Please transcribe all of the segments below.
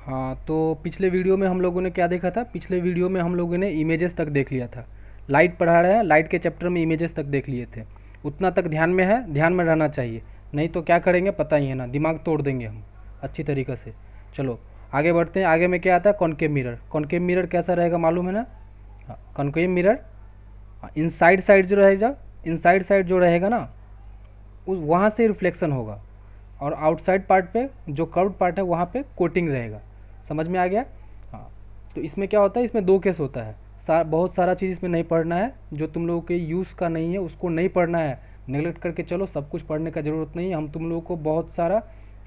हाँ, तो पिछले वीडियो में हम लोगों ने क्या देखा था? पिछले वीडियो में हम लोगों ने इमेजेस तक देख लिया था। लाइट पढ़ा रहे हैं, लाइट के चैप्टर में इमेजेस तक देख लिए थे। उतना तक ध्यान में है, ध्यान में रहना चाहिए। नहीं तो क्या करेंगे पता ही है ना, दिमाग तोड़ देंगे हम अच्छी तरीक़े से। चलो आगे बढ़ते हैं। आगे में क्या आता है? Concave mirror. कॉनकेव मिरर कैसा रहेगा मालूम है ना? हाँ, कॉनकेव मिरर इनसाइड साइड जो रहेगा, इनसाइड साइड जो रहेगा ना, उस वहाँ से रिफ्लेक्शन होगा, और आउटसाइड पार्ट पे जो कर्व्ड पार्ट है वहाँ पे कोटिंग रहेगा। समझ में आ गया? हाँ। तो इसमें क्या होता है, इसमें दो केस होता है। बहुत सारा चीज़ इसमें नहीं पढ़ना है, जो तुम लोगों के यूज़ का नहीं है उसको नहीं पढ़ना है। नेगलेक्ट करके चलो, सब कुछ पढ़ने का ज़रूरत नहीं है। हम तुम लोगों को बहुत सारा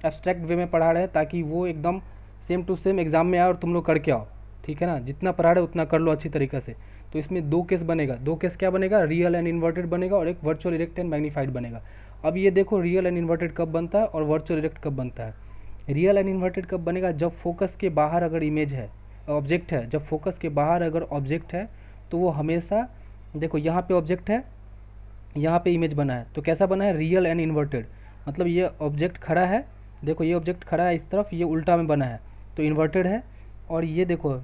एब्स्ट्रैक्ट वे में पढ़ा रहे हैं ताकि वो एकदम सेम टू सेम एग्ज़ाम में आए और तुम लोग करके आओ। ठीक है ना? जितना पढ़ा रहे उतना कर लो अच्छी तरीके से। तो इसमें दो केस बनेगा। दो केस क्या बनेगा? रियल एंड इन्वर्टेड बनेगा और एक वर्चुअल इरेक्ट एंड मैग्नीफाइड बनेगा। अब ये देखो, रियल एंड इन्वर्टेड कब बनता है और वर्चुअल इरेक्ट कब बनता है। रियल एंड इन्वर्टेड कब बनेगा? जब फोकस के बाहर अगर इमेज है, ऑब्जेक्ट है, जब फोकस के बाहर अगर ऑब्जेक्ट है तो वो हमेशा, देखो यहाँ पे ऑब्जेक्ट है, यहाँ पे इमेज बना है, तो कैसा बना है? Real and inverted. मतलब ये ऑब्जेक्ट खड़ा है, देखो ये ऑब्जेक्ट खड़ा है इस तरफ, ये उल्टा में बना है तो इन्वर्टेड है। और ये देखो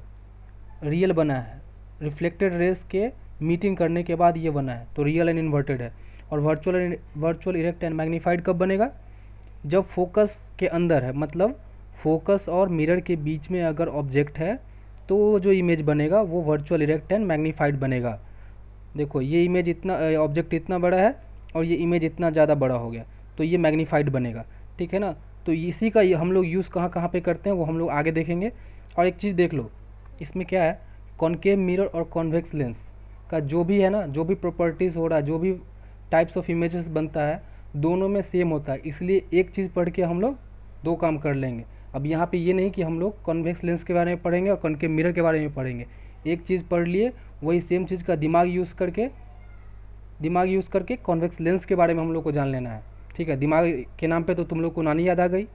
रियल बना है, रिफ्लेक्टेड रेस के मीटिंग करने के बाद ये बना है तो रियल एंड इन्वर्टेड है। और वर्चुअल इरेक्ट एंड मैग्नीफाइड कब बनेगा? जब फोकस के अंदर है, मतलब फोकस और मिरर के बीच में अगर ऑब्जेक्ट है तो जो इमेज बनेगा वो वर्चुअल इरेक्ट एंड मैग्नीफाइड बनेगा। देखो ये इमेज इतना, ऑब्जेक्ट इतना बड़ा है और ये इमेज इतना ज़्यादा बड़ा हो गया तो ये मैग्नीफाइड बनेगा। ठीक है ना? तो इसी का हम लोग यूज़ कहाँ कहाँ पे करते हैं वो हम लोग आगे देखेंगे। और एक चीज़ देख लो, इसमें क्या है, कॉनकेव मिरर और कॉन्वेक्स लेंस का जो भी है ना, जो भी प्रॉपर्टीज़ हो रहा है, जो भी टाइप्स ऑफ इमेजेस बनता है, दोनों में सेम होता है। इसलिए एक चीज़ पढ़ के हम लोग दो काम कर लेंगे। अब यहाँ पे ये नहीं कि हम लोग कॉन्वेक्स लेंस के बारे में पढ़ेंगे और कॉनकेव मिरर के बारे में पढ़ेंगे। एक चीज़ पढ़ लिए, वही सेम चीज़ का दिमाग यूज़ करके कॉन्वेक्स लेंस के बारे में हम लोग को जान लेना है। ठीक है? दिमाग के नाम पे तो तुम लोग को नानी याद आ गई।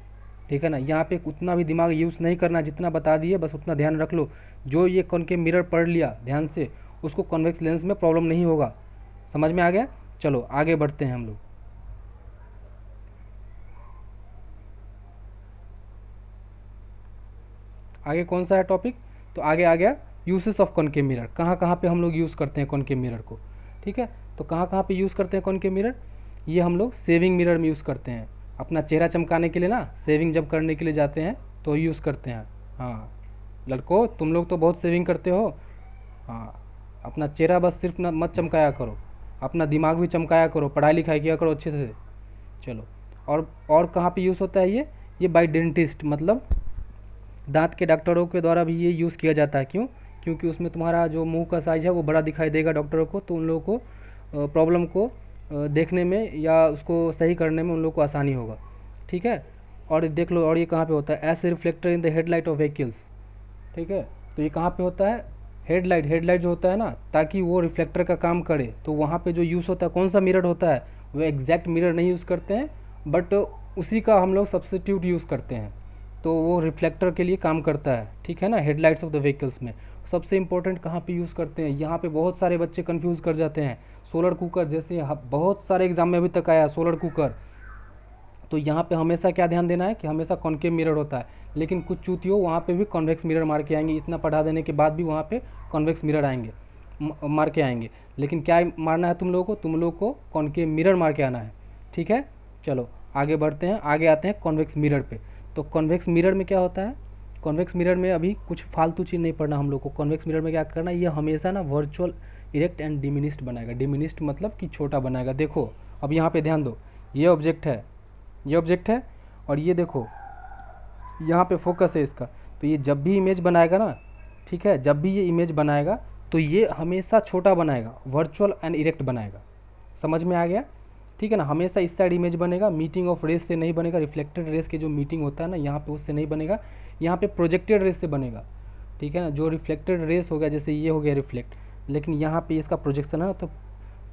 ठीक है ना? यहाँ पे उतना भी दिमाग यूज़ नहीं करना, जितना बता दिए बस उतना ध्यान रख लो। जो ये कॉनकेव मिरर पढ़ लिया ध्यान से, उसको कॉन्वेक्स लेंस में प्रॉब्लम नहीं होगा। समझ में आ गया? चलो आगे बढ़ते हैं हम लोग। आगे कौन सा है टॉपिक? तो आगे आ गया यूसेस ऑफ कॉनकेव मिरर। कहाँ कहाँ पे हम लोग यूज़ करते हैं कॉनकेव मिरर को। ठीक है? तो कहाँ कहाँ पे यूज़ करते हैं कॉनकेव मिरर? ये हम लोग सेविंग मिरर में यूज़ करते हैं, अपना चेहरा चमकाने के लिए ना, सेविंग जब करने के लिए जाते हैं तो यूज़ करते हैं। हाँ लड़कों, तुम लोग तो बहुत सेविंग करते हो। हाँ, अपना चेहरा बस सिर्फ ना मत चमकाया करो, अपना दिमाग भी चमकाया करो, पढ़ाई लिखाई किया करो अच्छे से। चलो, और कहाँ पे यूज़ होता है ये बाय डेंटिस्ट, मतलब दांत के डॉक्टरों के द्वारा भी ये यूज़ किया जाता है। क्यों? क्योंकि उसमें तुम्हारा जो मुंह का साइज़ है वो बड़ा दिखाई देगा डॉक्टरों को, तो उन लोगों को प्रॉब्लम को देखने में या उसको सही करने में उन लोगों को आसानी होगा। ठीक है? और देख लो, और ये कहाँ पे होता है? As reflector in the headlight of vehicles. ठीक है? तो ये कहाँ पे होता है? हेडलाइट जो होता है ना, ताकि वो रिफ्लेक्टर का काम करे, तो वहाँ पे जो यूज़ होता है, कौन सा मिरर होता है? वो एग्जैक्ट मिरर नहीं यूज़ करते हैं, बट उसी का हम लोग सब्स्टिट्यूट यूज़ करते हैं, तो वो रिफ्लेक्टर के लिए काम करता है। ठीक है ना? हेडलाइट्स ऑफ द व्हीकल्स में सबसे इंपॉर्टेंट कहाँ पे यूज़ करते हैं? यहाँ पे बहुत सारे बच्चे कंफ्यूज कर जाते हैं। सोलर कुकर, जैसे बहुत सारे एग्जाम में अभी तक आया सोलर कुकर, तो यहाँ पे हमेशा क्या ध्यान देना है कि हमेशा कॉनकेव मिरर होता है। लेकिन कुछ चूतियों वहाँ पे भी कॉन्वेक्स मिरर मार के आएंगे, इतना पढ़ा देने के बाद भी वहाँ पे कॉन्वेक्स मिरर आएंगे, मार के आएंगे। लेकिन क्या मारना है तुम लोगों को? तुम लोग को कॉनकेव मिरर मार के आना है। ठीक है? चलो आगे बढ़ते हैं, आगे आते हैं कॉन्वेक्स मिरर पे। तो कॉन्वेक्स मिरर में क्या होता है? कॉन्वेक्स मिरर में अभी कुछ फालतू चीज़ नहीं पढ़ना हम लोग को। कॉन्वेक्स मिरर में क्या करना है? ये हमेशा ना वर्चुअल इरेक्ट एंड डिमिनिस्ड बनाएगा। डिमिनिस्ड मतलब कि छोटा बनाएगा। देखो अब यहाँ पे ध्यान दो, ये ऑब्जेक्ट है, ये ऑब्जेक्ट है, और ये देखो यहाँ पे फोकस है इसका। तो ये जब भी इमेज बनाएगा ना, ठीक है, जब भी ये इमेज बनाएगा तो ये हमेशा छोटा बनाएगा, वर्चुअल एंड इरेक्ट बनाएगा। समझ में आ गया? ठीक है ना? हमेशा इस साइड इमेज बनेगा, मीटिंग ऑफ रेस से नहीं बनेगा। रिफ्लेक्टेड रेस के जो मीटिंग होता है ना यहाँ पे, उससे नहीं बनेगा, यहाँ पे प्रोजेक्टेड रेस से बनेगा। ठीक है ना? जो रिफ्लेक्टेड रेस हो गया, जैसे ये हो गया रिफ्लेक्ट, लेकिन यहाँ पे इसका प्रोजेक्शन है ना, तो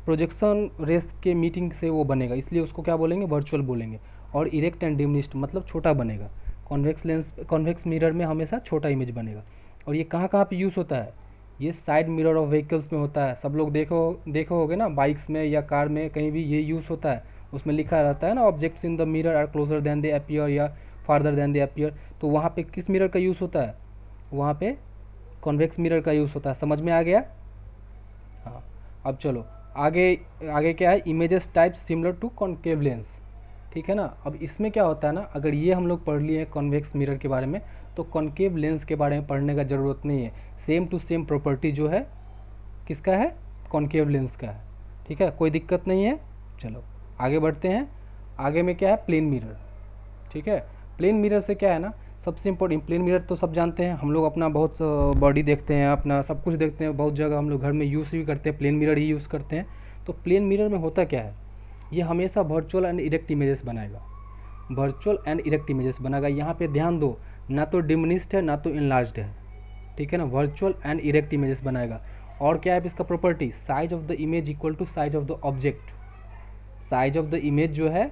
प्रोजेक्शन रेस के मीटिंग से वो बनेगा, इसलिए उसको क्या बोलेंगे? वर्चुअल बोलेंगे। और इरेक्ट एंड डिमिनिस्ड मतलब छोटा बनेगा। कॉन्वेक्स मिरर में हमेशा छोटा इमेज बनेगा। और ये कहाँ कहाँ पे यूज़ होता है? ये साइड मिरर ऑफ व्हीकल्स में होता है। सब लोग देखो होगे ना, बाइक्स में या कार में कहीं भी ये यूज़ होता है। उसमें लिखा रहता है ना, objects in the mirror are closer than they appear, या फार्दर देन दे अपीयर, तो वहाँ पे किस मिरर का यूज़ होता है, वहाँ पे कॉन्वेक्स मिरर का यूज़ होता है। समझ में आ गया? हाँ, अब चलो आगे। आगे क्या है, images type similar to concave lens, ठीक है ना। अब इसमें क्या होता है ना, अगर ये हम लोग पढ़ लिए कॉन्वेक्स मिरर के बारे में, तो कॉन्केव लेंस के बारे में पढ़ने का ज़रूरत नहीं है। सेम टू सेम प्रॉपर्टी जो है किसका है, कॉन्केव लेंस का है, ठीक है, कोई दिक्कत नहीं है। चलो आगे बढ़ते हैं। आगे में क्या है, प्लेन मिरर, ठीक है। प्लेन मिरर से क्या है ना, सबसे इम्पोर्टेंट, प्लेन मिरर तो सब जानते हैं हम लोग, अपना बहुत बॉडी देखते हैं, अपना सब कुछ देखते हैं, बहुत जगह हम लोग घर में यूज़ भी करते हैं, प्लेन मिरर ही यूज़ करते हैं। तो प्लेन मिरर में होता क्या है, ये हमेशा वर्चुअल एंड इरेक्ट इमेजेस बनाएगा, वर्चुअल एंड इरेक्ट इमेजेस बनाएगा। यहाँ पे ध्यान दो, ना तो डिमिनिश्ड है ना तो इनलार्ज्ड है, ठीक है ना, वर्चुअल एंड इरेक्ट इमेजेस बनाएगा। और क्या है इसका property, size of the image equal to size of the object, size of the image जो है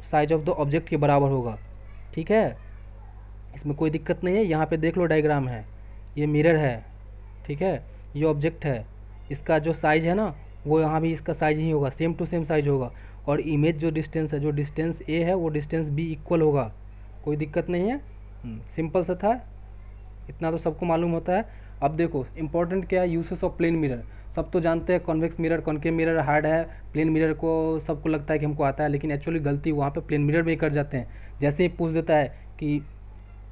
साइज ऑफ द ऑब्जेक्ट के बराबर होगा, ठीक है, इसमें कोई दिक्कत नहीं है। यहाँ पे देख लो डायग्राम है, ये मिरर है, ठीक है, ये ऑब्जेक्ट है, इसका जो साइज़ है ना वो यहाँ भी इसका साइज ही होगा, सेम टू सेम साइज होगा। और इमेज जो डिस्टेंस है, जो डिस्टेंस ए है वो डिस्टेंस बी इक्वल होगा, कोई दिक्कत नहीं है। सिंपल सा था, इतना तो सबको मालूम होता है। अब देखो इंपॉर्टेंट क्या है, यूसेस ऑफ प्लेन मिरर। सब तो जानते हैं convex mirror, concave mirror hard है, प्लेन मिरर को सबको लगता है कि हमको आता है, लेकिन एक्चुअली गलती वहाँ पे प्लेन मिरर में ही कर जाते हैं। जैसे ही पूछ देता है कि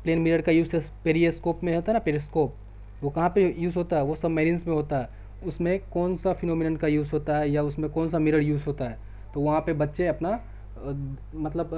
प्लेन मिरर का यूसेस पेरिस्कोप में होता है ना, पेरिस्कोप वो कहाँ पे यूज़ होता है, वो सब मेरिन्स में होता है, उसमें कौन सा फिनोमिनन का यूज़ होता है या उसमें कौन सा मिरर यूज़ होता है, तो वहाँ पे बच्चे अपना मतलब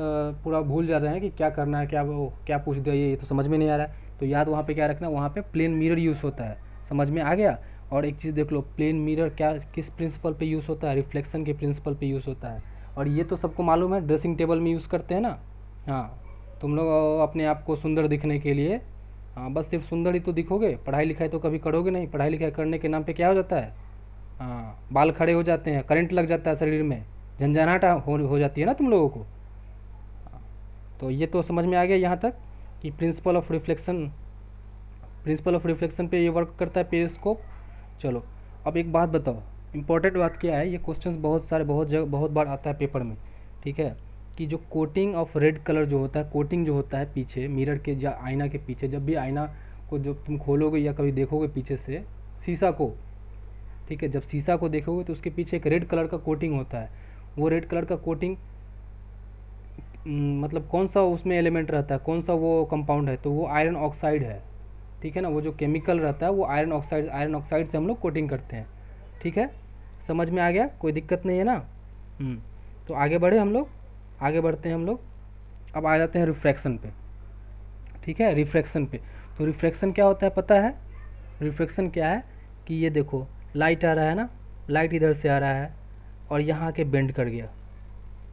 पूरा भूल जा रहे हैं कि क्या करना है, क्या वो क्या पूछ दिया, ये तो समझ में नहीं आ रहा है। तो याद वहाँ पे क्या रखना, वहाँ पे प्लेन मिरर यूज़ होता है, समझ में आ गया। और एक चीज़ देख लो, प्लेन मिरर क्या किस प्रिंसिपल पे यूज़ होता है, रिफ्लेक्शन के प्रिंसिपल पे यूज़ होता है। और ये तो सबको मालूम है, ड्रेसिंग टेबल में यूज़ करते हैं ना। हाँ, तुम लोग अपने आप को सुंदर दिखने के लिए, हाँ बस सिर्फ सुंदर ही तो दिखोगे, पढ़ाई लिखाई तो कभी करोगे नहीं। पढ़ाई लिखाई करने के नाम पे क्या हो जाता है, हाँ बाल खड़े हो जाते हैं, करंट लग जाता है शरीर में, झंझनाहट हो जाती है ना तुम लोगों को। तो ये तो समझ में आ गया यहाँ तक कि प्रिंसिपल ऑफ रिफ्लेक्शन पे ये वर्क करता है पेरिस्कोप। चलो अब एक बात बताओ, इंपॉर्टेंट बात क्या है, ये क्वेश्चंस बहुत सारे बहुत बार आता है पेपर में, ठीक है, कि जो कोटिंग ऑफ रेड कलर जो होता है, कोटिंग जो होता है पीछे मिरर के या आईना के पीछे, जब भी आईना को जब तुम खोलोगे या कभी देखोगे पीछे से शीशा को, ठीक है, जब शीशा को देखोगे तो उसके पीछे एक रेड कलर का कोटिंग होता है। वो रेड कलर का कोटिंग मतलब कौन सा उसमें एलिमेंट रहता है, कौन सा वो कंपाउंड है, तो वो आयरन ऑक्साइड है, ठीक है ना। वो जो केमिकल रहता है वो आयरन ऑक्साइड से हम लोग कोटिंग करते हैं, ठीक है, समझ में आ गया, कोई दिक्कत नहीं है ना। तो आगे बढ़े हम लोग, आगे बढ़ते हैं हम लोग। अब आ जाते हैं रिफ्रैक्शन पे, ठीक है, रिफ्रैक्शन पे। तो रिफ्रैक्शन क्या होता है पता है, रिफ्रैक्शन क्या है कि ये देखो लाइट आ रहा है ना, लाइट इधर से आ रहा है और यहाँ आके बेंड कर गया,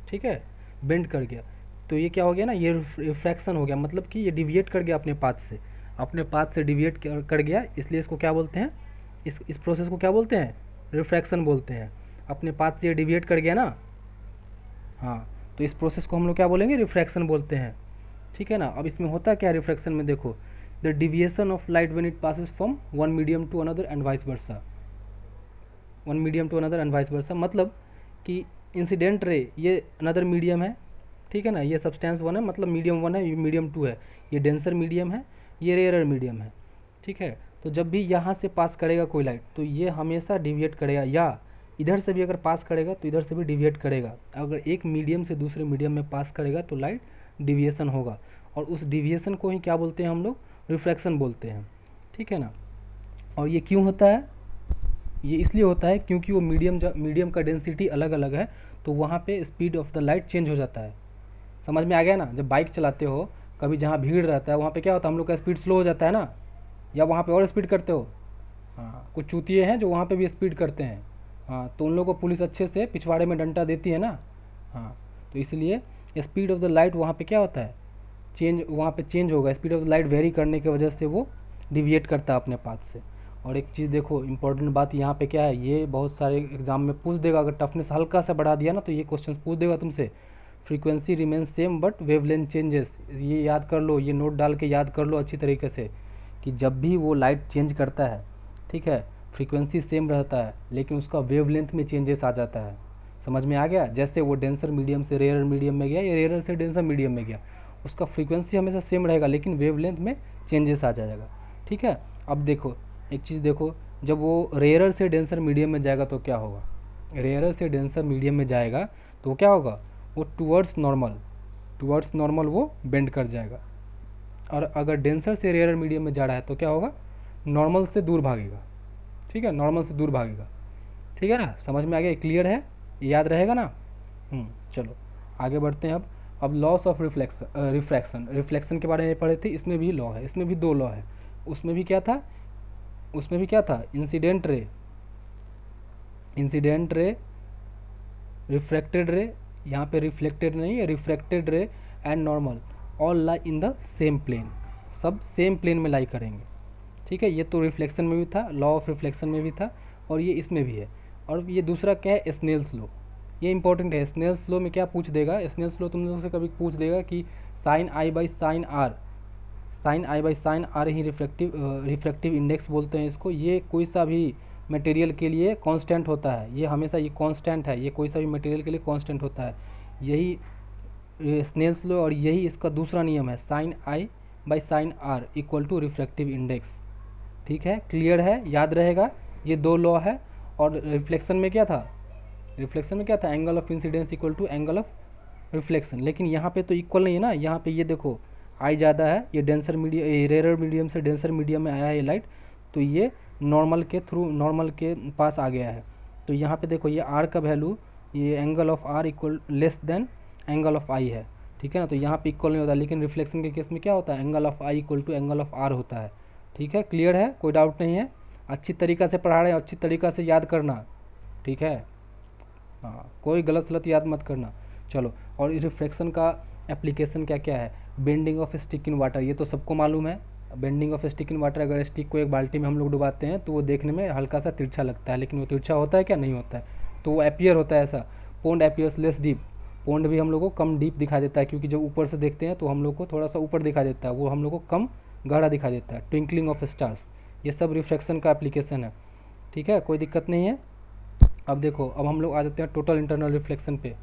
ठीक है, बेंड कर गया, तो ये क्या हो गया ना, ये रिफ्रैक्शन हो गया, मतलब कि ये डिविएट कर गया अपने पाथ से डिविएट कर गया, इसलिए इसको क्या बोलते हैं, इस प्रोसेस को क्या बोलते हैं, रिफ्रैक्शन बोलते हैं। अपने पाथ से डिविएट कर गया ना, हाँ, तो इस प्रोसेस को हम लोग क्या बोलेंगे, रिफ्रैक्शन बोलते हैं, ठीक है ना। अब इसमें होता क्या है रिफ्रैक्शन में, देखो the deviation of light when it passes from one medium to another and vice versa, one medium to another and vice versa, मतलब कि इंसिडेंट रे ये अनदर मीडियम है, ठीक है ना, ये सब्सटेंस वन है, मतलब मीडियम वन है, ये मीडियम टू है, ये डेंसर मीडियम है, ये रेयरर मीडियम है, ठीक है। तो जब भी यहाँ से पास करेगा कोई लाइट तो ये हमेशा डिविएट करेगा, या इधर से भी अगर पास करेगा तो इधर से भी डिविएट करेगा। अगर एक मीडियम से दूसरे मीडियम में पास करेगा तो लाइट डिविएशन होगा, और उस डिविएशन को ही क्या बोलते हैं हम लोग, रिफ्रैक्शन बोलते हैं, ठीक है ना। और ये क्यों होता है, ये इसलिए होता है क्योंकि वो मीडियम का डेंसिटी अलग अलग है, तो वहाँ पे speed of the light change हो जाता है। समझ में आ गया ना, जब बाइक चलाते हो कभी जहाँ भीड़ रहता है वहाँ पे क्या होता है, हम लोग का स्पीड स्लो हो जाता है ना, या वहाँ पे और स्पीड करते हो। हाँ, कुछ चूतिए हैं जो वहाँ पे भी स्पीड करते हैं, हाँ, तो उन लोगों को पुलिस अच्छे से पिछवाड़े में डंडा देती है ना। हाँ, तो इसलिए स्पीड ऑफ द लाइट वहाँ पे क्या होता है, वहाँ पे चेंज होगा, speed of the light very करने की वजह से वो डिविएट करता है अपने पाथ से। और एक चीज़ देखो इंपॉर्टेंट बात यहाँ पे क्या है, ये बहुत सारे एग्जाम में पूछ देगा, अगर टफनेस हल्का सा बढ़ा दिया ना तो ये क्वेश्चन पूछ देगा तुमसे, frequency remain same but wavelength changes. ये याद कर लो, ये नोट डाल के याद कर लो अच्छी तरीके से, कि जब भी वो लाइट चेंज करता है, ठीक है, फ्रीक्वेंसी सेम रहता है लेकिन उसका वेवलेंथ में चेंजेस आ जाता है। समझ में आ गया, जैसे वो डेंसर मीडियम से रेयर मीडियम में गया या रेयर से डेंसर मीडियम में गया, उसका फ्रीक्वेंसी हमेशा सेम रहेगा लेकिन वेवलेंथ में चेंजेस आ जाएगा। ठीक है, अब देखो एक चीज़ देखो, जब वो रेयरर से डेंसर मीडियम में जाएगा तो क्या होगा, रेयरर से डेंसर मीडियम में जाएगा तो क्या होगा, वो टुवर्ड्स नॉर्मल वो बेंड कर जाएगा। और अगर डेंसर से रेयरर मीडियम में जा रहा है तो क्या होगा, नॉर्मल से दूर भागेगा। ठीक है, नॉर्मल से दूर भागेगा। ठीक है ना, समझ में आ गया, क्लियर है, याद रहेगा ना। चलो आगे बढ़ते हैं। अब लॉस ऑफ रिफ्लेक्शन के बारे में पढ़े थे, इसमें भी लॉ है, इसमें भी दो लॉ है। उसमें भी क्या था, इंसिडेंट रे, रिफ्रैक्टेड रे, यहाँ पे रिफ्लेक्टेड नहीं है, refracted ray and normal all lie in the same plane, सब सेम प्लेन में लाई करेंगे। ठीक है, ये तो रिफ्लेक्शन में भी था, लॉ ऑफ रिफ्लेक्शन में भी था, और ये इसमें भी है। और ये दूसरा क्या है, स्नेल्स लॉ, ये इंपॉर्टेंट है। स्नेल्स लॉ में क्या पूछ देगा, स्नेल्स लॉ तुम लोगों से कभी पूछ देगा कि sine i by sine r ही रिफ्रैक्टिव इंडेक्स बोलते हैं इसको। ये कोई सा भी मटेरियल के लिए कांस्टेंट होता है, ये हमेशा ये कांस्टेंट है, ये कोई सा भी मटेरियल के लिए कांस्टेंट होता है। यही स्नेल्स लॉ और यही इसका दूसरा नियम है, sine i by sine r equal to refractive index. ठीक है, क्लियर है, याद रहेगा, ये दो लॉ है। और रिफ्लेक्शन में क्या था, angle of incidence equal to angle of reflection. लेकिन यहाँ पे तो इक्वल नहीं है ना, यहाँ पे ये देखो आई ज़्यादा है, ये डेंसर मीडियम, रेयर मीडियम से डेंसर मीडियम में आया है ये लाइट, तो ये नॉर्मल के पास आ गया है। तो यहाँ पे देखो ये आर का वैल्यू, ये angle of R equal less than angle of I है। ठीक है ना, तो यहाँ पे इक्वल नहीं होता, लेकिन रिफ्लेक्शन के केस में क्या होता है, angle of i equal to angle of r होता है। ठीक है, क्लियर है, कोई डाउट नहीं है, अच्छी तरीक़ा से पढ़ा रहे हैं, अच्छी तरीक़ा से याद करना। ठीक है, हाँ, कोई गलत सलत याद मत करना। चलो, और रिफ्लेक्शन का एप्लीकेशन क्या क्या है, bending of stick in water, ये तो सबको मालूम है। Bending of stick in water, अगर स्टिक को एक बाल्टी में हम लोग डुबाते हैं तो वो देखने में हल्का सा तिरछा लगता है, लेकिन वो तिरछा होता है क्या, नहीं होता है, तो वो एपियर होता है ऐसा। Pond appears less deep, pond भी हम लोग को कम डीप दिखा देता है, क्योंकि जब ऊपर से देखते हैं तो हम लोग को थोड़ा सा ऊपर दिखा देता है, वो हम लोग को कम गहरा दिखा देता है। ट्विंकलिंग ऑफ स्टार्स, ये सब रिफ्लेक्शन का एप्लीकेशन है। ठीक है, कोई दिक्कत नहीं है। अब देखो, अब हम लोग आ जाते हैं टोटल इंटरनल रिफ्लेक्शन पे।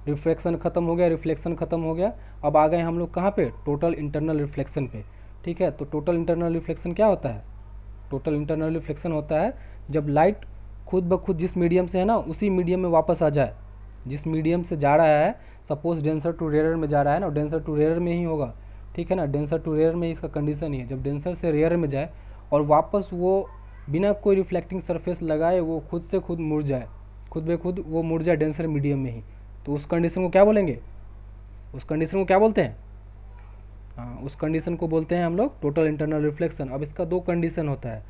रिफ्लेक्शन खत्म हो गया, रिफ्लेक्शन खत्म हो गया, अब आ गए हम लोग कहाँ पे, टोटल इंटरनल रिफ्लेक्शन पे। ठीक है, तो टोटल इंटरनल रिफ्लेक्शन क्या होता है, टोटल इंटरनल रिफ्लेक्शन होता है जब लाइट खुद ब खुद जिस मीडियम से है ना उसी मीडियम में वापस आ जाए, जिस मीडियम से जा रहा है। सपोज डेंसर टू रेयर में जा रहा है ना, डेंसर टू रेयर में ही होगा। ठीक है ना, डेंसर टू रेयर में ही इसका कंडीशन ही है, जब डेंसर से रेयर में जाए और वापस वो बिना कोई रिफ्लेक्टिंग सरफेस लगाए वो खुद से खुद मुड़ जाए, खुद बे खुद वो मुड़ जाए डेंसर मीडियम में ही, तो उस कंडीशन को क्या बोलेंगे, उस कंडीशन को क्या बोलते हैं, हाँ, उस कंडीशन को बोलते हैं हम लोग टोटल इंटरनल रिफ्लेक्शन। अब इसका दो कंडीशन होता है,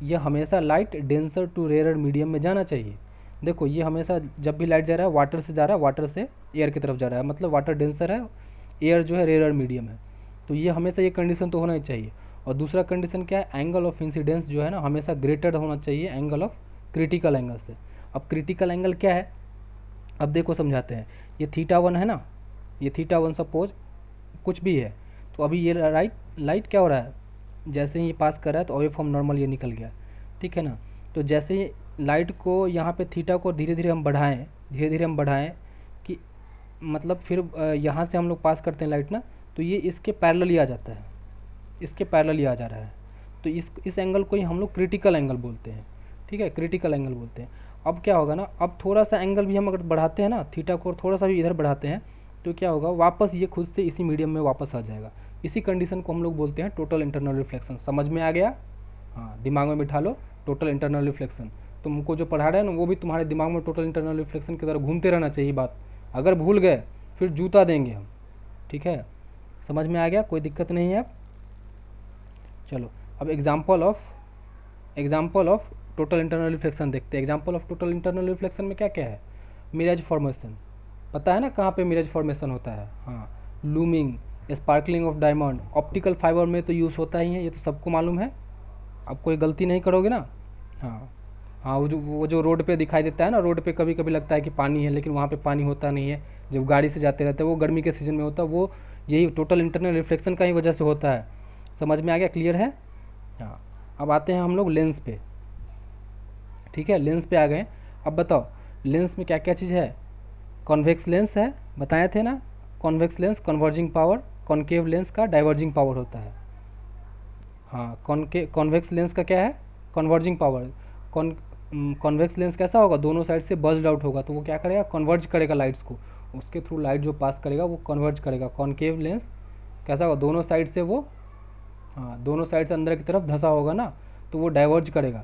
ये हमेशा light denser to rare medium में जाना चाहिए। देखो ये हमेशा जब भी लाइट जा रहा है वाटर से जा रहा है, वाटर से एयर की तरफ जा रहा है, मतलब वाटर डेंसर है, एयर जो है रेयर मीडियम है, तो ये हमेशा ये कंडीशन तो होना ही चाहिए। और दूसरा कंडीशन क्या है, एंगल ऑफ इंसिडेंस जो है ना हमेशा ग्रेटर होना चाहिए एंगल ऑफ क्रिटिकल एंगल से। अब क्रिटिकल एंगल क्या है, अब देखो समझाते हैं। ये θ1 है ना, ये θ1 सपोज कुछ भी है, तो अभी ये लाइट क्या हो रहा है, जैसे ही ये पास कर रहा है तो अवे फ्रॉम नॉर्मल ये निकल गया। ठीक है ना, तो जैसे ही लाइट को यहाँ पे थीटा को धीरे धीरे हम बढ़ाएं कि मतलब फिर यहाँ से हम लोग पास करते हैं लाइट ना, तो ये इसके पैरेलल ही आ जाता है, इसके पैरेलल ही आ जा रहा है, तो इस एंगल को ही हम लोग क्रिटिकल एंगल बोलते हैं। ठीक है, क्रिटिकल एंगल बोलते हैं। अब क्या होगा ना, अब थोड़ा सा एंगल भी हम अगर बढ़ाते हैं ना, थीटा को थोड़ा सा भी इधर बढ़ाते हैं तो क्या होगा, वापस ये खुद से इसी मीडियम में वापस आ जाएगा। इसी कंडीशन को हम लोग बोलते हैं टोटल इंटरनल रिफ्लेक्शन। समझ में आ गया, हाँ, दिमाग में बिठा लो टोटल इंटरनल रिफ्लेक्शन। तुमको जो पढ़ा रहे हैं ना वो भी तुम्हारे दिमाग में टोटल इंटरनल रिफ्लेक्शन की तरह घूमते रहना चाहिए बात, अगर भूल गए फिर जूता देंगे हम। ठीक है, समझ में आ गया, कोई दिक्कत नहीं है। चलो अब example of total internal reflection देखते हैं। Example of total internal reflection में क्या क्या है, मिरर फॉर्मेशन, पता है ना कहाँ पे मिरर फॉर्मेशन होता है, हाँ, looming, sparkling of diamond, optical fibre में तो यूज़ होता ही है, ये तो सबको मालूम है, अब कोई गलती नहीं करोगे ना। हाँ, वो जो रोड पे दिखाई देता है ना, रोड पे कभी कभी लगता है कि पानी है, लेकिन वहाँ पे पानी होता नहीं है, जब गाड़ी से जाते रहते हैं, वो गर्मी के सीज़न में होता है, वो यही टोटल इंटरनल रिफ्लेक्शन का ही वजह से होता है। समझ में आ गया, क्लियर है। हाँ, अब आते हैं हम लोग लेंस पे। ठीक है, लेंस पे आ गए। अब बताओ लेंस में क्या क्या चीज़ है, कॉन्वेक्स लेंस है, बताए थे ना, convex lens, converging power, concave lens का डाइवर्जिंग पावर होता है। हाँ, कॉन्वेक्स लेंस का क्या है, कन्वर्जिंग पावर। कॉन्वेक्स लेंस कैसा होगा, दोनों साइड से बज्ड आउट होगा, तो वो क्या करेगा, कन्वर्ज करेगा लाइट्स को, उसके थ्रू लाइट जो पास करेगा वो कन्वर्ज करेगा। कॉनकेव लेंस कैसा होगा, दोनों साइड से वो, हाँ दोनों साइड से अंदर की तरफ धंसा होगा ना, तो वो डाइवर्ज करेगा।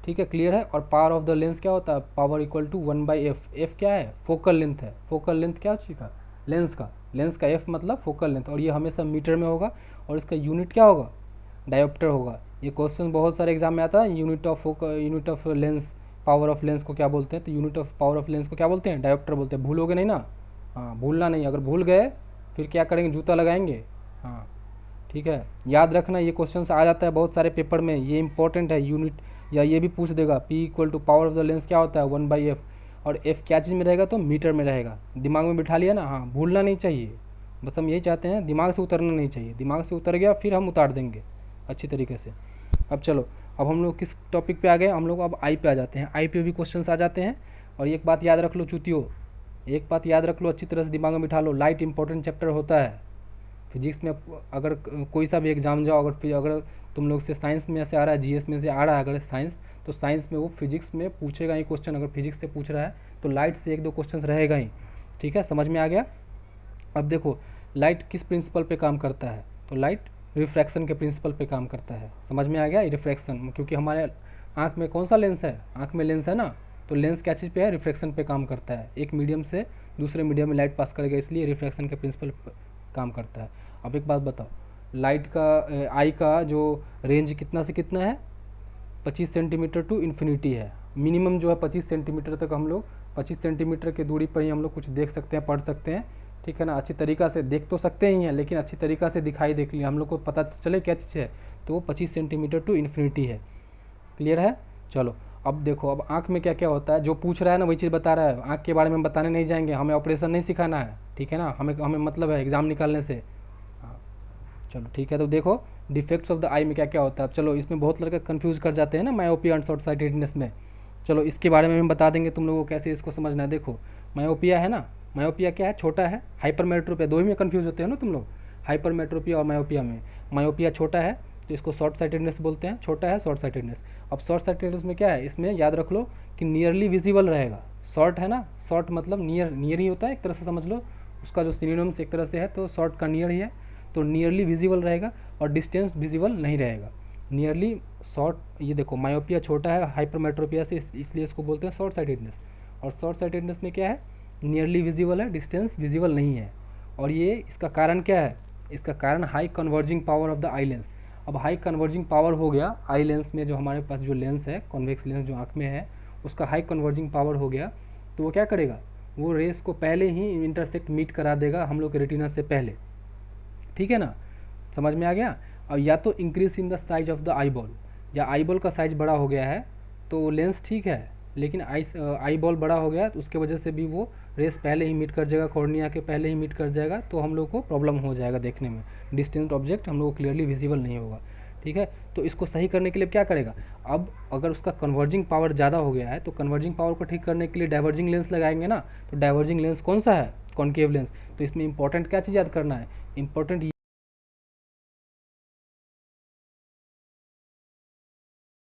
ठीक है, क्लियर है। और पावर ऑफ द लेंस क्या होता है, power equal to 1/f। F क्या है, फोकल लेंथ है। फोकल लेंथ क्या चीज़ का, लेंस का एफ मतलब फोकल लेंथ, और ये हमेशा मीटर में होगा, और इसका यूनिट क्या होगा, डायोप्टर होगा। ये क्वेश्चन बहुत सारे एग्जाम में आता है, unit of lens, power of lens को क्या बोलते हैं, तो unit of power of lens को क्या बोलते हैं, डायोप्टर बोलते हैं। भूलोगे नहीं ना, हाँ भूलना नहीं, अगर भूल गए फिर क्या करेंगे, जूता लगाएंगे। हाँ ठीक है, याद रखना, ये क्वेश्चन आ जाता है बहुत सारे पेपर में, ये इंपॉर्टेंट है। यूनिट या ये भी पूछ देगा, P equal to power of the lens क्या होता है, 1/f, और f क्या चीज़ में रहेगा, तो मीटर में रहेगा। दिमाग में बिठा लिया ना, हाँ भूलना नहीं चाहिए, बस हम यही चाहते हैं, दिमाग से उतरना नहीं चाहिए। दिमाग से उतर गया फिर हम उतार देंगे अच्छी तरीके से। अब चलो, अब हम लोग किस टॉपिक पे आ गए, हम लोग अब आई पे आ जाते हैं। आई पे भी क्वेश्चंस आ जाते हैं। और एक बात याद रख लो चूतियो, एक बात याद रख लो, अच्छी तरह से दिमाग में बिठा लो, लाइट इंपॉर्टेंट चैप्टर होता है फिजिक्स में। अगर कोई सा भी एग्जाम जाओ, अगर तुम लोग से साइंस में से आ रहा है, जीएस में से आ रहा है अगर साइंस, तो साइंस में वो फिजिक्स में पूछेगा ही क्वेश्चन। अगर फिजिक्स से पूछ रहा है तो लाइट से 1-2 क्वेश्चन रहेगा ही। ठीक है, समझ में आ गया। अब देखो लाइट किस प्रिंसिपल पे काम करता है, तो लाइट रिफ्रैक्शन के प्रिंसिपल पे काम करता है। समझ में आ गया, रिफ्रैक्शन, क्योंकि हमारे आँख में कौन सा लेंस है, आँख में लेंस है ना, तो लेंस क्या चीज़ पे है, रिफ्रैक्शन पे काम करता है। एक मीडियम से दूसरे मीडियम में लाइट पास करेगा, इसलिए रिफ्रैक्शन के प्रिंसिपल पे काम करता है। अब एक बात बताओ, लाइट का आई का जो रेंज कितना से कितना है, 25 सेंटीमीटर टू इन्फिनिटी है। मिनिमम जो है 25 सेंटीमीटर तक हम लोग, 25 सेंटीमीटर की दूरी पर ही हम लोग कुछ देख सकते हैं, पढ़ सकते हैं। ठीक है ना, अच्छी तरीक़ा से देख तो सकते ही हैं, लेकिन अच्छी तरीक़ा से दिखाई देख लिया हम लोग को पता चले क्या चीज़ है, तो वो 25 सेंटीमीटर टू इन्फिनिटी है। क्लियर है। चलो अब देखो, अब आँख में क्या क्या होता है, जो पूछ रहा है ना वही चीज़ बता रहा है। आँख के बारे में बताने नहीं जाएंगे, हमें ऑपरेशन नहीं सिखाना है, ठीक है ना, हमें मतलब है एग्ज़ाम निकालने से। हाँ चलो ठीक है, तो देखो डिफेक्ट्स ऑफ द आई में क्या क्या होता है। अब चलो, इसमें बहुत लड़के कन्फ्यूज़ कर जाते हैं ना मायोपिया एंड शॉर्ट साइटेडनेस में। चलो इसके बारे में हम बता देंगे तुम लोगों को कैसे इसको समझना है। देखो मायोपिया है ना, मायोपिया क्या है, छोटा है। हाइपरमेट्रोपिया, दो ही में कन्फ्यूज़ होते हो ना तुम लोग, हाइपरमेट्रोपिया और मायोपिया में। मायोपिया छोटा है तो इसको शॉर्ट साइटेडनेस बोलते हैं, छोटा है शॉर्ट साइटेडनेस। अब शॉर्ट साइटेडनेस में क्या है, इसमें याद रख लो कि नियरली विजिबल रहेगा। शॉर्ट है ना, शॉर्ट मतलब नियर ही होता है, एक तरह से समझ लो, उसका जो सिनोनिम्स एक तरह से है, तो शॉर्ट का नियर ही है, तो नियरली विजिबल रहेगा और डिस्टेंस विजिबल नहीं रहेगा। नियरली शॉर्ट, ये देखो मायोपिया छोटा है हाइपरमेट्रोपिया से, इसलिए इसको बोलते हैं शॉर्ट साइटेडनेस। और शॉर्ट साइटेडनेस में क्या है, नियरली विजिबल है, डिस्टेंस विजिबल नहीं है। और ये इसका कारण क्या है, इसका कारण high converging power of the eye lens. अब हाई कन्वर्जिंग पावर हो गया आई लेंस में, जो हमारे पास जो लेंस है कॉन्वेक्स लेंस जो आँख में है, उसका हाई कन्वर्जिंग पावर हो गया, तो वो क्या करेगा, वो रेस को पहले ही इंटरसेक्ट मीट करा देगा हम लोग के रेटिना से पहले। ठीक है ना, समझ में आ गया। और या तो increase in the size of the eye ball, या आई बॉल का साइज बड़ा हो गया है तो लेंस ठीक है, लेकिन आई बॉल बड़ा हो गया तो उसके वजह से भी वो रेस पहले ही मीट कर जाएगा, कॉर्निया के पहले ही मीट कर जाएगा, तो हम लोग को प्रॉब्लम हो जाएगा देखने में, डिस्टेंट ऑब्जेक्ट हम लोग को क्लियरली विजिबल नहीं होगा। ठीक है, तो इसको सही करने के लिए क्या करेगा, अब अगर उसका कन्वर्जिंग पावर ज़्यादा हो गया है तो कन्वर्जिंग पावर को ठीक करने के लिए डाइवर्जिंग लेंस लगाएंगे ना। तो डाइवर्जिंग लेंस कौन सा है, कॉनकेव लेंस। तो इसमें इंपॉर्टेंट क्या चीज़ याद करना है, इंपॉर्टेंट